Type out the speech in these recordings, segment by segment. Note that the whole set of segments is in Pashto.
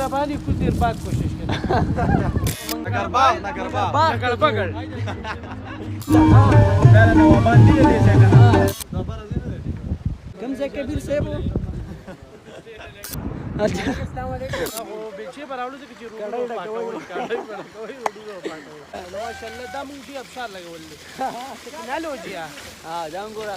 مهرباني کو دیر بعد کوشش کړه نګر باغ نګر بغړ دا نوابان دي دې څنګه کوم ځای کبیر صاحب اچھا السلام علیکم او بچي براولو چې روډو پاکوي کاړي پړکوي روډو پاکوي نو ماشاءالله دا مونږ دی ابشار لګول دي ټیکنالوژي ها دا ګورا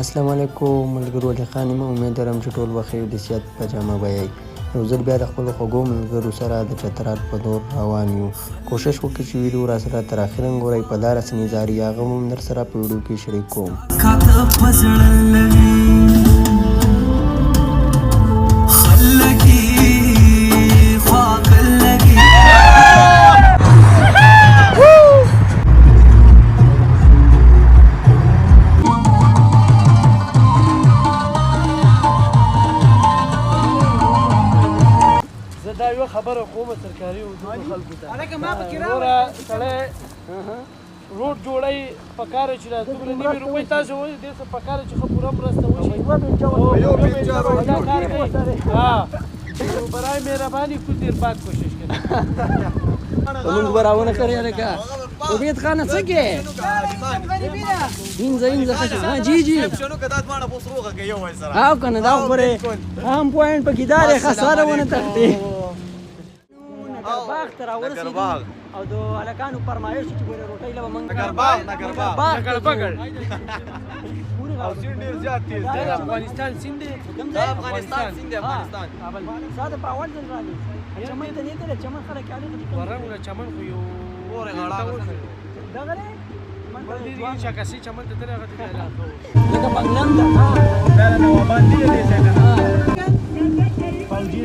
السلام علیکم ملګرو د خانم امید لرم چې ټول بخیر د صحت په جامه وایي یو ځل بیا د خپل خوږو ملګرو سره د چترال په دور روان یو کوشش وکړئ چې ویډیو را سره تر اخره وګورئ په دار سنې زاري هغه هم در سره په ویډیو کې شریک کوم دا یو خبره کومه سرکاري او خلکو ته الګا ما پکې راوړه سره روډ جوړای پکاره چې لا دومره نیمه روپۍ تاسو وایي د څه پکاره چې خو پوره مرسته وشي یو بیچاره ها برای مهرباني کو دیر بعد کوشش کړه موږ براونه کړی الګا عبید خان څه کې انځه ها جی جی شنو کدا ځوانه پوس روغه کې یو وای سره او کنه دا خبره هم پوینټ پکې دار خساره ونه تخته باغ تر ورسېدو او د الکانو فرمایش چې ګوره روټۍ له منګ نګر باغ نګر بغړ او سین ډیر زیات تیز دا افغانستان سیند دی کوم ځای افغانستان سیند افغانستان ساده په اول ځل راځي چمن ته نه ته چمن خلک علی ورنګ چمن خو یو اورې غاړه دا غره دې شکاسي چمن ته تر هغه ته لکه بنگلان دا دا نوابان دي دې څنګه فوجي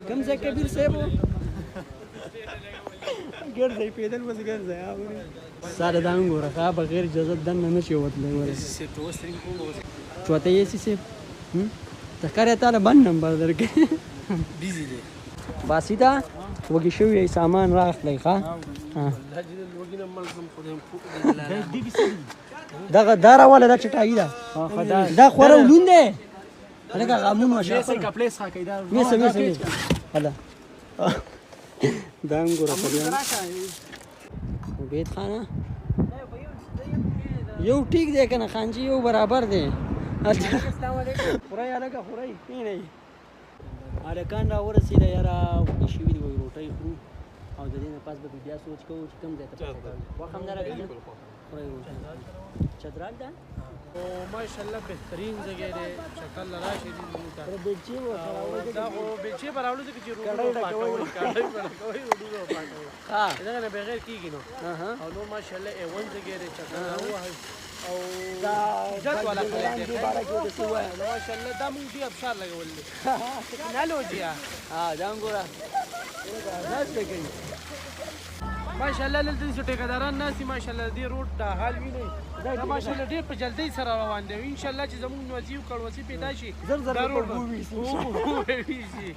کوم ځای کبیر صاحب ګرځي پیدل بس ګرځي ساده دا وګوره کا بغیر اجازه دنه نشي وتلی وره چوته یې سي تکاره تعالی بند نمبر درکې بيزي دي باسیدا وګی شو یې سامان راخلی ښا دغه دارا ولا دا چټای دا دا خوره ولونده هغه غامون وشه څه کپلې ښه کیدا میسه هلا دا وګوره په بیت خانه یو ټیک دی کنه خانجی یو برابر دی السلام علیکم خورای الګه خورای نه الکان را ورسېده یاره شوي دی وای روټۍ خورو او د دې نه پاس به بیا سوچ کوو چې کوم ځای ته وخت هم نه راځي خورای روټۍ چترال ده او ماشاءالله بهترین ځای دی شکل راشي دي پر بچي و دا خو بچي براولو چې روډو پاکوي کاړي پړکوي روډو پاکوي ها دا نه بغیر کیږي نو او نو ماشاءالله ای ون ځای دی چکل او دا جات والا خلک دي مبارک دې سو ماشاءالله دا مونږ دی ابشار لګول دي ټیکنالوژي ها دا ګورا ناس کوي ماشاءالله دلته چې ټیکداران ناسي ماشاءالله دې روډ دا حال ویني دا ماشاءالله ډېر په جلدی سره روان دی ان شاء الله چې زموږ وظیف کړو وسی پیدا شي زر زر روډ ووي شي